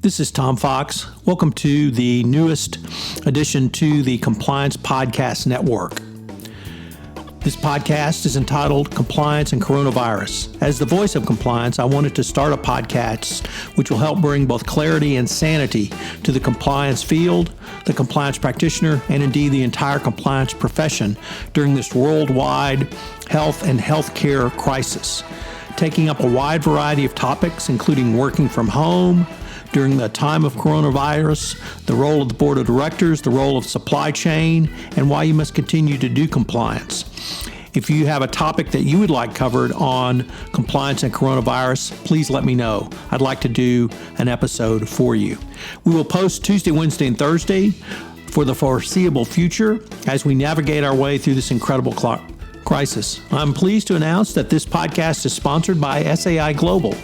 This is Tom Fox. Welcome to the newest addition to the Compliance Podcast Network. This podcast is entitled Compliance and Coronavirus. As the voice of compliance, I wanted to start a podcast which will help bring both clarity and sanity to the compliance field, the compliance practitioner, and indeed the entire compliance profession during this worldwide health and healthcare crisis, taking up a wide variety of topics, including working from home during the time of coronavirus, the role of the board of directors, the role of supply chain, and why you must continue to do compliance. If you have a topic that you would like covered on compliance and coronavirus, please let me know. I'd like to do an episode for you. We will post Tuesday, Wednesday, and Thursday for the foreseeable future as we navigate our way through this incredible crisis. I'm pleased to announce that this podcast is sponsored by SAI Global.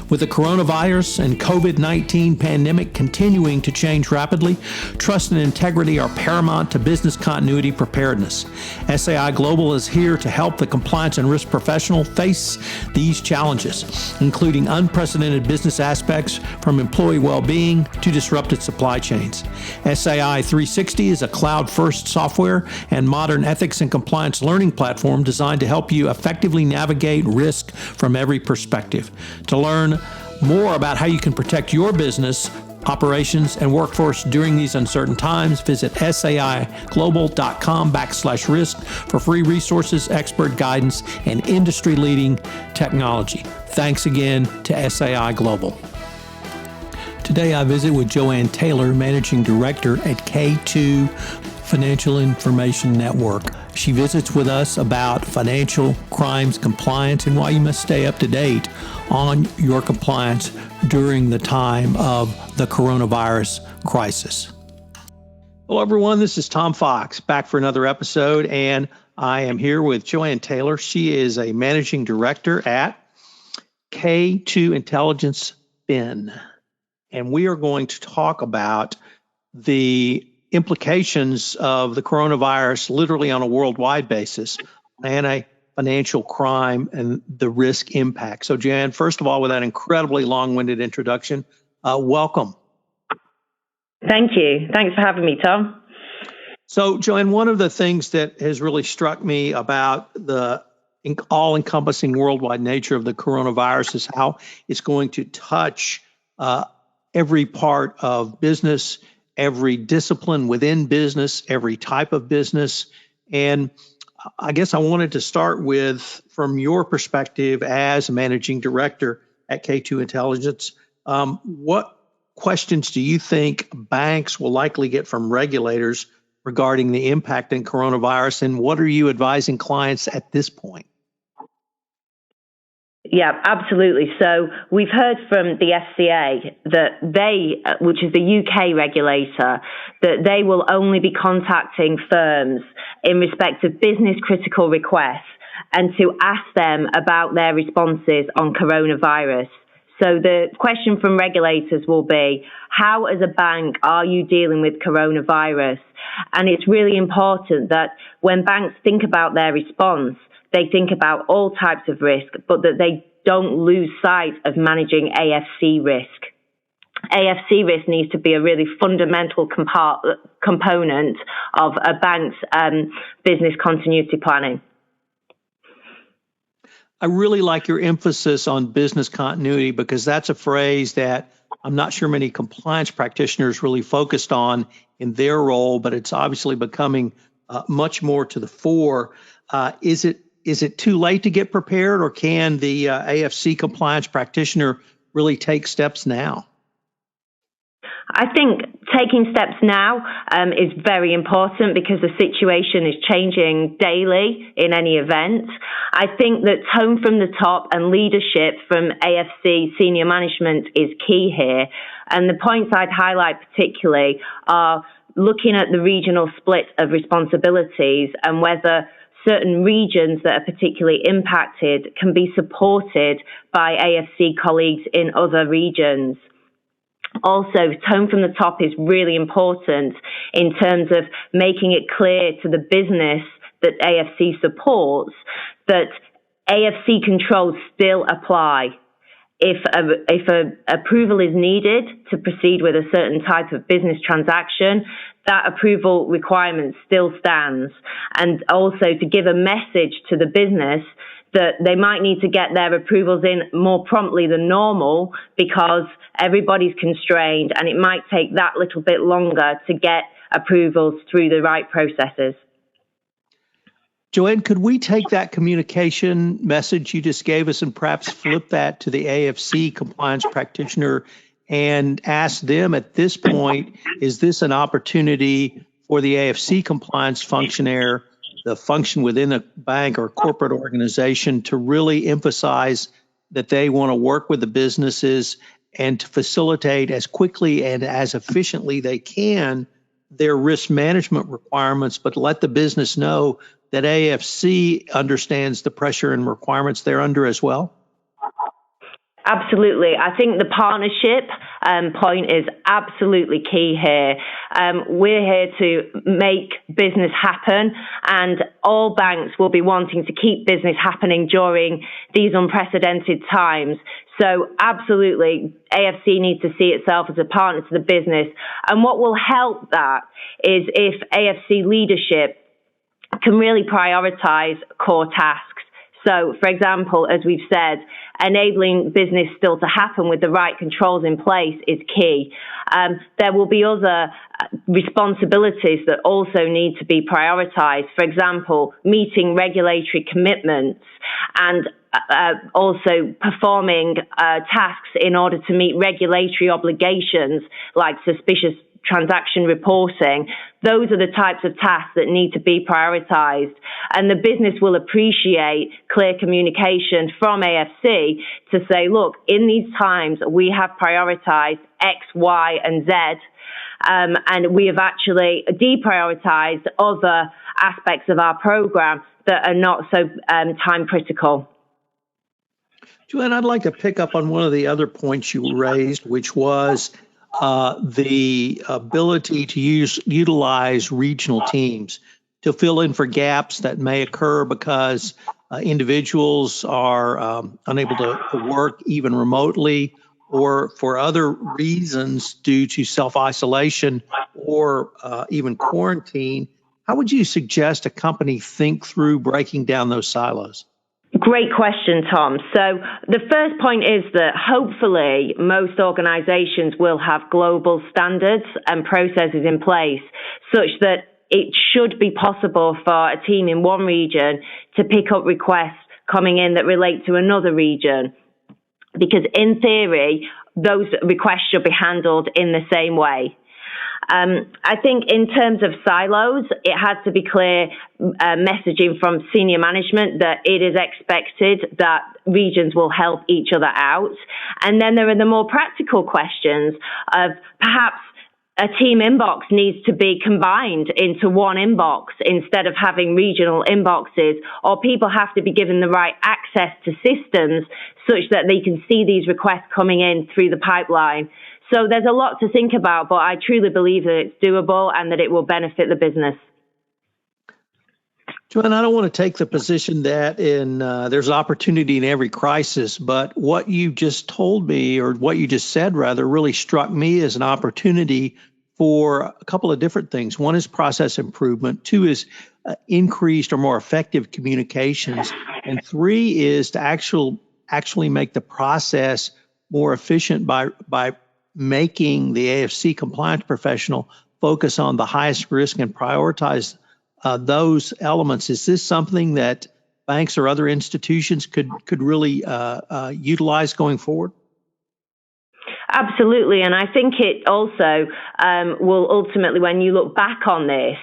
With the coronavirus and COVID-19 pandemic continuing to change rapidly, trust and integrity are paramount to business continuity preparedness. SAI Global is here to help the compliance and risk professional face these challenges, including unprecedented business aspects from employee well-being to disrupted supply chains. SAI 360 is a cloud-first software and modern ethics and compliance learning platform designed to help you effectively navigate risk from every perspective. To learn more about how you can protect your business, operations, and workforce during these uncertain times, visit saiglobal.com/risk for free resources, expert guidance, and industry-leading technology. Thanks again to SAI Global. Today I visit with Joanne Taylor, Managing Director at K2 Financial Information Network. She visits with us about financial crimes compliance and why you must stay up to date on your compliance during the time of the coronavirus crisis. Hello, everyone. This is Tom Fox back for another episode, and I am here with Joanne Taylor. She is a managing director at K2 Intelligence Fin, and we are going to talk about the implications of the coronavirus literally on a worldwide basis and a financial crime and the risk impact. So, Joanne, first of all, with that incredibly long-winded introduction, welcome. Thank you. Thanks for having me, Tom. So, Joanne, one of the things that has really struck me about the all-encompassing worldwide nature of the coronavirus is how it's going to touch every part of business, every discipline within business, every type of business. And I guess I wanted to start with, from your perspective as a managing director at K2 Intelligence, what questions do you think banks will likely get from regulators regarding the impact in coronavirus, and what are you advising clients at this point? Yeah, absolutely. So we've heard from the FCA that they, which is the UK regulator, that they will only be contacting firms in respect of business critical requests and to ask them about their responses on coronavirus. So the question from regulators will be, how as a bank are you dealing with coronavirus? And it's really important that when banks think about their response, they think about all types of risk, but that they don't lose sight of managing AFC risk. AFC risk needs to be a really fundamental component of a bank's business continuity planning. I really like your emphasis on business continuity, because that's a phrase that I'm not sure many compliance practitioners really focused on in their role, but it's obviously becoming much more to the fore. Is it too late to get prepared, or can the AFC compliance practitioner really take steps now? I think taking steps now is very important because the situation is changing daily in any event. I think that tone from the top and leadership from AFC senior management is key here. And the points I'd highlight particularly are looking at the regional split of responsibilities and whether certain regions that are particularly impacted can be supported by AFC colleagues in other regions. Also, tone from the top is really important in terms of making it clear to the business that AFC supports that AFC controls still apply. if a approval is needed to proceed with a certain type of business transaction, that approval requirement still stands. And also to give a message to the business that they might need to get their approvals in more promptly than normal because everybody's constrained and it might take that little bit longer to get approvals through the right processes. Joanne, could we take that communication message you just gave us and perhaps flip that to the AFC compliance practitioner and ask them at this point, is this an opportunity for the AFC compliance functionary, the function within a bank or corporate organization, to really emphasize that they want to work with the businesses and to facilitate as quickly and as efficiently they can their risk management requirements, but let the business know that AFC understands the pressure and requirements they're under as well? Absolutely. I think the partnership point is absolutely key here. We're here to make business happen, and all banks will be wanting to keep business happening during these unprecedented times. So absolutely, AFC needs to see itself as a partner to the business. And what will help that is if AFC leadership can really prioritize core tasks. So, for example, as we've said, enabling business still to happen with the right controls in place is key. There will be other responsibilities that also need to be prioritized. For example, meeting regulatory commitments and also performing tasks in order to meet regulatory obligations like suspicious transaction reporting. Those are the types of tasks that need to be prioritized. And the business will appreciate clear communication from AFC to say, look, in these times, we have prioritized X, Y, and Z. And we have actually deprioritized other aspects of our program that are not so time critical. Joanne, I'd like to pick up on one of the other points you raised, which was the ability to utilize regional teams to fill in for gaps that may occur because individuals are unable to work even remotely, or for other reasons due to self-isolation or even quarantine. How would you suggest a company think through breaking down those silos? Great question, Tom. So the first point is that hopefully most organizations will have global standards and processes in place such that it should be possible for a team in one region to pick up requests coming in that relate to another region. Because in theory, those requests should be handled in the same way. I think in terms of silos, it has to be clear messaging from senior management that it is expected that regions will help each other out. And then there are the more practical questions of perhaps a team inbox needs to be combined into one inbox instead of having regional inboxes, or people have to be given the right access to systems such that they can see these requests coming in through the pipeline. So there's a lot to think about, but I truly believe that it's doable and that it will benefit the business. Joanne, I don't want to take the position that there's opportunity in every crisis, but what you just told me, or what you just said rather, really struck me as an opportunity for a couple of different things. One is process improvement. Two is increased or more effective communications. And three is to actually make the process more efficient by making the AFC compliance professional focus on the highest risk and prioritize those elements. Is this something that banks or other institutions could really utilize going forward? Absolutely. And I think it also will ultimately, when you look back on this,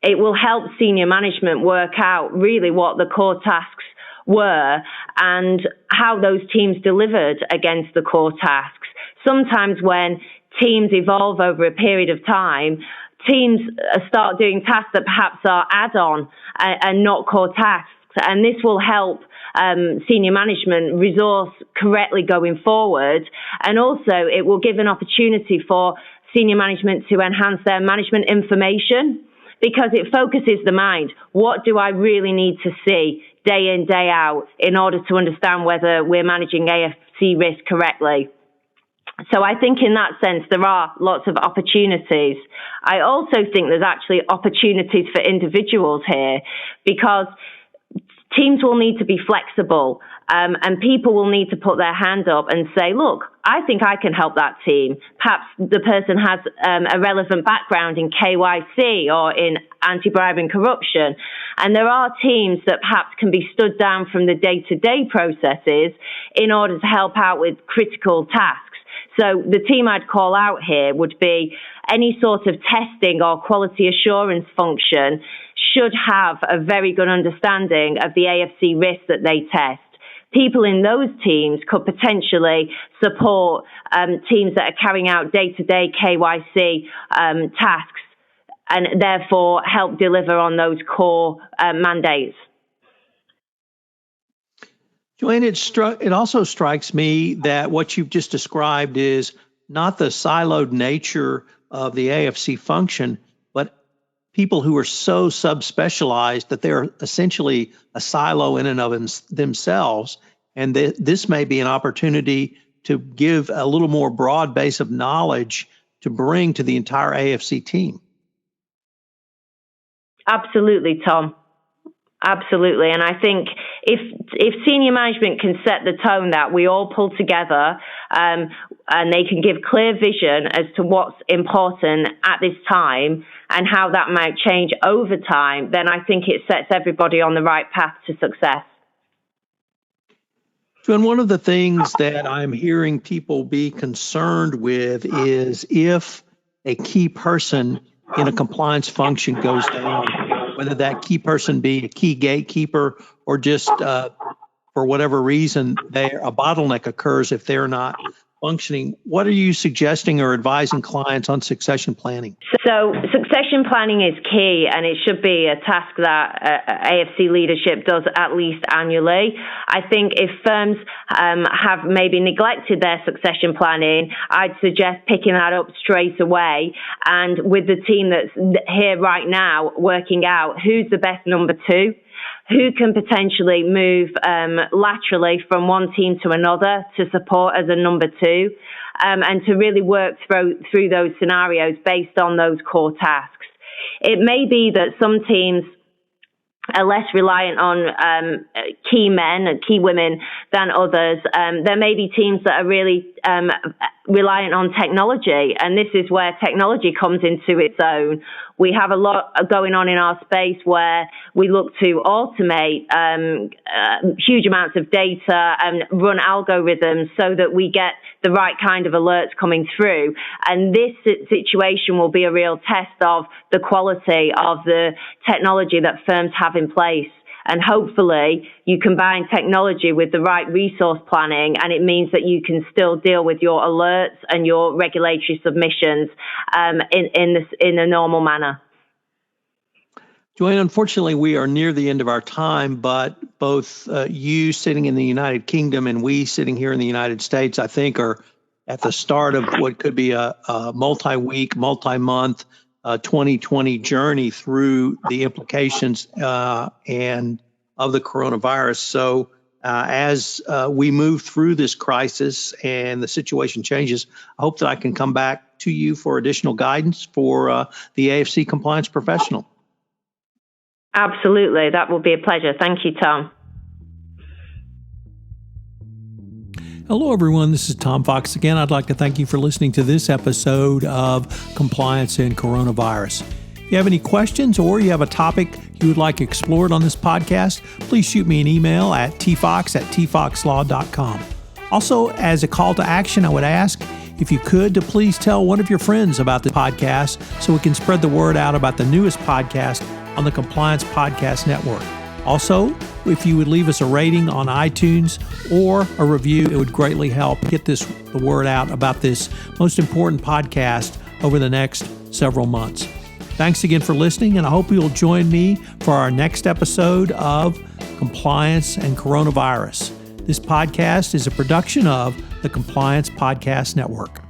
it will help senior management work out really what the core tasks were and how those teams delivered against the core tasks. Sometimes when teams evolve over a period of time, teams start doing tasks that perhaps are add-on and not core tasks. And this will help senior management resource correctly going forward. And also it will give an opportunity for senior management to enhance their management information, because it focuses the mind. What do I really need to see day in, day out in order to understand whether we're managing AFC AFC risk correctly. So I think in that sense, there are lots of opportunities. I also think there's actually opportunities for individuals here, because teams will need to be flexible, and people will need to put their hand up and say, look, I think I can help that team. Perhaps the person has a relevant background in KYC or in anti-bribery and corruption. And there are teams that perhaps can be stood down from the day-to-day processes in order to help out with critical tasks. So the team I'd call out here would be any sort of testing or quality assurance function should have a very good understanding of the AFC risk that they test. People in those teams could potentially support teams that are carrying out day-to-day KYC tasks, and therefore help deliver on those core mandates. Joanne, it also strikes me that what you've just described is not the siloed nature of the AFC function, but people who are so subspecialized that they're essentially a silo in and of themselves. And this may be an opportunity to give a little more broad base of knowledge to bring to the entire AFC team. Absolutely, Tom. Absolutely. And I think if senior management can set the tone that we all pull together, and they can give clear vision as to what's important at this time and how that might change over time, then I think it sets everybody on the right path to success. And one of the things that I'm hearing people be concerned with is if a key person in a compliance function goes down, whether that key person be a key gatekeeper or just for whatever reason a bottleneck occurs if they're not functioning. What are you suggesting or advising clients on succession planning? So succession planning is key, and it should be a task that AFC leadership does at least annually. I think if firms have maybe neglected their succession planning, I'd suggest picking that up straight away, and with the team that's here right now working out who's the best number two, who can potentially move laterally from one team to another to support as a number two, and to really work through those scenarios based on those core tasks. It may be that some teams are less reliant on key men and key women than others. There may be teams that are really reliant on technology, and this is where technology comes into its own. We have a lot going on in our space where we look to automate huge amounts of data and run algorithms so that we get the right kind of alerts coming through. And this situation will be a real test of the quality of the technology that firms have in place. And hopefully you combine technology with the right resource planning, and it means that you can still deal with your alerts and your regulatory submissions in a normal manner. Joanne, unfortunately, we are near the end of our time, but both you sitting in the United Kingdom and we sitting here in the United States, I think, are at the start of what could be a multi-week, multi-month 2020 journey through the implications and of the coronavirus. So as we move through this crisis and the situation changes, I hope that I can come back to you for additional guidance for the AFC compliance professional. Absolutely. That will be a pleasure. Thank you, Tom. Hello, everyone. This is Tom Fox again. I'd like to thank you for listening to this episode of Compliance and Coronavirus. If you have any questions or you have a topic you would like explored on this podcast, please shoot me an email at tfox@tfoxlaw.com. Also, as a call to action, I would ask if you could to please tell one of your friends about the podcast so we can spread the word out about the newest podcast on the Compliance Podcast Network. Also, if you would leave us a rating on iTunes or a review, it would greatly help get the word out about this most important podcast over the next several months. Thanks again for listening, and I hope you'll join me for our next episode of Compliance and Coronavirus. This podcast is a production of the Compliance Podcast Network.